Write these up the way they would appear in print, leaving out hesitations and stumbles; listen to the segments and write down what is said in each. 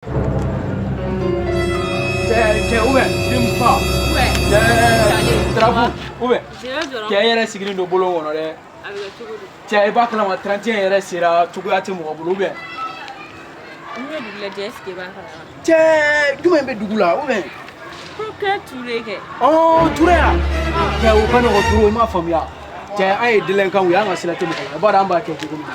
Cɛ ou bien dim fa. Ouais. Drapeau ou bien. Cɛ yɛrɛ sigilen don bolo kɔnɔ dɛ. Cɛ I b'a kalama 31 yɛrɛ sera cogoya tɛ mɔgɔ bolo ou bien. Cɛ jumɛn bɛ dugu la ou bien. Touré kɛ. Oh Touré ya. Cɛ o ka nɔgɔ Touré I m'a faamuya. Cɛ an ye délinquant ye an ka sira tɛ mɔgɔ la. I b'a dɔn an b'a kɛ cogo min na.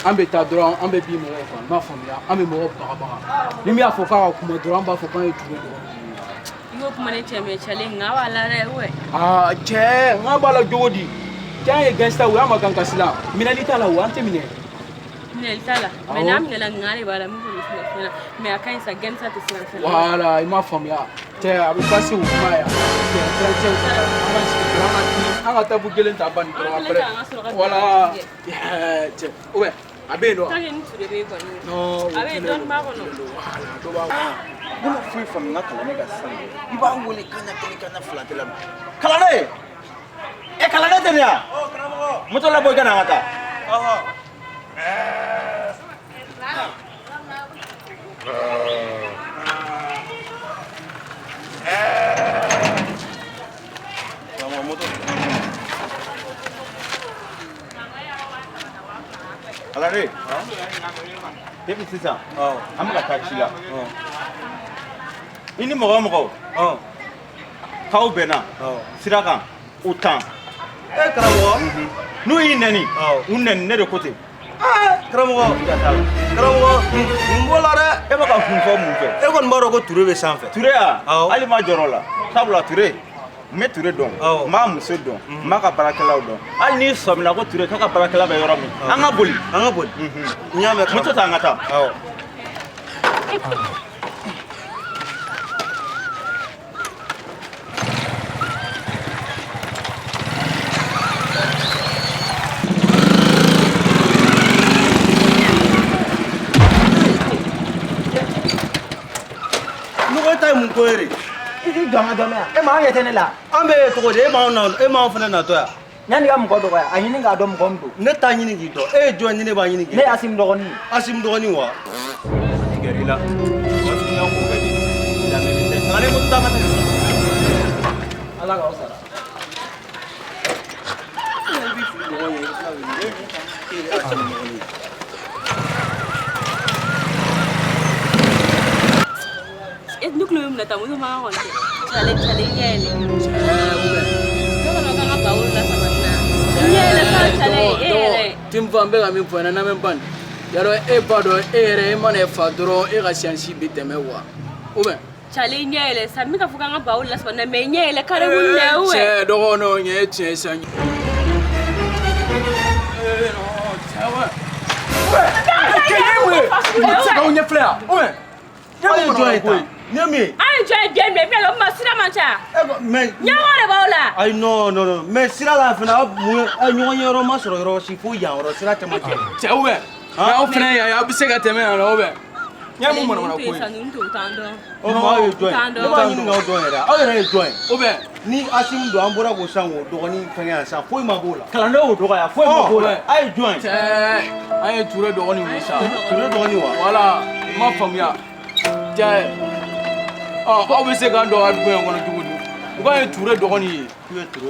An bɛ taa dɔrɔn an bɛ bin mɔgɔw kan I m'a faamuya an bɛ mɔgɔw bagabaga ni min y'a fɔ k'a ka kuma dɔrɔn an b'a fɔ k'an ye Touré dɔrɔn. I y'o kuma ne cɛ mɛ cɛlen n b'a la dɛ ouais. Ah cɛ n b'a la cogo di cɛ an ye gangster ye an ma kan kasi la minɛli t'a la o an tɛ minɛ. Minɛli t'a la mais n'a minɛla n de b'a la min fɔ fɛn na mais a ka ɲi sa gangster tɛ se ka fɛn. Voilà I m'a faamuya cɛ a bɛ passer o kuma yan cɛ 31 an ka tabu kelen ta ban dɔrɔn après voilà cɛ ou bien a bɛ yen nɔ. Tant que ni Touré bɛ yen kɔni. Non a bɛ yen dɔɔni b'a kɔnɔ. Voilà dɔ b'a kɔnɔ. Ne ma foyi faamu n ka kalanden ka sisan I b'a wele kana kelen kana fila tɛ lamɛn kalanden kalanden tɛ nin ya moto labɔ I ka na an ka taa kalanden depuis sisan an bɛ ka taa ci la I ni mɔgɔ o mɔgɔ k'aw bɛnna sira kan u tan karamɔgɔ n'u y'i nɛni u nɛni ne de ko ten karamɔgɔ n bɔ la dɛ e bɛ ka kun fɔ mun fɛ e kɔni b'a dɔn ko Touré bɛ sanfɛ Touré ya hali ma jɔrɔ la sabula Touré n bɛ Touré dɔn n b'a muso dɔn n b'a ka baarakɛlaw dɔn hali n'i sɔmina ko Touré k'a ka baarakɛla bɛ yɔrɔ min an ka boli n y'a mɛn moto ta an ka taa mun ko yɛrɛ I k'i jɔ an ka dɔn yan e m'an ɲɛ tɛ ne la an bɛ ye cogo di e m'anw fana natɔ yan yanni ka mɔgɔ dɔgɔya a ɲini k'a dɔn mɔgɔ min don ne t'a ɲini k'i dɔn e ye jɔn ni ne b'a ɲini k'i ne ye Asim dɔgɔnin ye Asim dɔgɔnin wa tigɛr'i la wasuguya ko bɛ di lamɛnni tɛ kalanden moto ta ka tɛmɛ Ala k'aw sara Nu kulo min na ta mun ma kɔni chale ɲɛɛlɛ ne kɔni kan ka bawo la sama na ɲɛɛlɛ ka chale yɛrɛ tim fan bɛ ka min fɔ na mɛ ban yarɔ e ba dɔn e yɛrɛ e mana fa dɔrɔn e ka siyansi bɛ tɛmɛ wa ou bien chale ɲɛɛlɛ sa min ka fɔ kan ka bawo la sama na mais ɲɛɛlɛ kare mun ne ouais cɛ dɔgɔnɔ ɲɛ tiɲɛ san ɲɛ filɛ yan ou bien ne min an jɔ ye den minɛ mais ma sira man ca mais ɲɛmɔgɔ de b'aw la ayi non mais sira la fana a ɲɔgɔn ye yɔrɔ ma sɔrɔ yɔrɔ si fo yan yɔrɔ sira tɛ ma cɛ cɛ ou bien aw fana yan aw bɛ se ka tɛmɛ yan ou bien ɲɛ mun manamana ko ye o maa ye jɔn ye ne b'a ɲini k'aw dɔn yɛrɛ aw yɛrɛ ye jɔn ye ou bien ni Asim don an bɔra k'o san o dɔgɔnin fɛngɛ yan san foyi ma b'o la kalanden y'o dɔgɔya foyi ma b'o la a ye jɔn ye cɛ an ye Touré dɔgɔnin ye sa Touré dɔgɔnin wa voilà i m'a faamuya cɛ aw bɛ se k'an dɔn a dugu in kɔnɔ cogo di u k'a ye Touré dɔgɔnin ye k'u ye Touré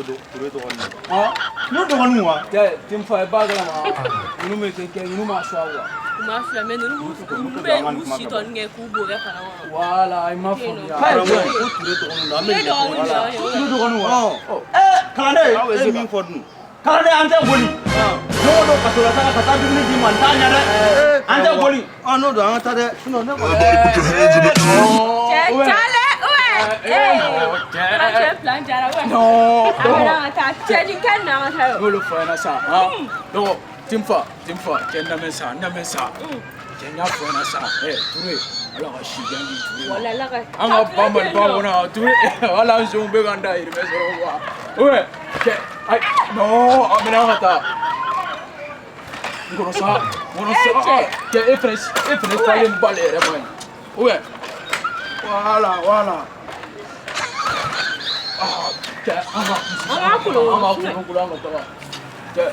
dɔgɔnin ye n'o dɔgɔnin wa cɛ tim fa i b'a kalama ninnu bɛ kɛ ninnu ma sɔn a wa u ma fila mais ninnu bɛ u si tɔnin kɛ k'u b'o kɛ fana kɔnɔ voilà i m'a faamuya k'a ye jɔn ye ko Touré dɔgɔnin don an bɛ nin de fɔ Touré dɔgɔnin wa kalanden e ye min fɔ dun kalanden an tɛ boli ɲɔgɔn dɔ kaso la ka taa dumuni d'i ma n t'a ɲɛ dɛ an tɛ boli n'o don an ka taa dɛ sinon ne kɔni chale plan jara ouais non an ta cɛni kɛ na an ta n'olu fɔ ɲɛna sa donc tim fa cɛ n lamɛn sa cɛ n y'a fɔ ɲɛna sa Touré ala ka si jan di Touré wala ala ka an ka ba Maliba kɔnɔ Touré wala an senw bɛ k'an da yirimɛ sɔrɔ quoi ouais cɛ ayi non an bɛna an ka taa n kɔnɔ sa cɛ e fɛnɛ taalen ba le yɛrɛ ma ɲi ouais voilà cɛ an ka kulu an ka taga cɛ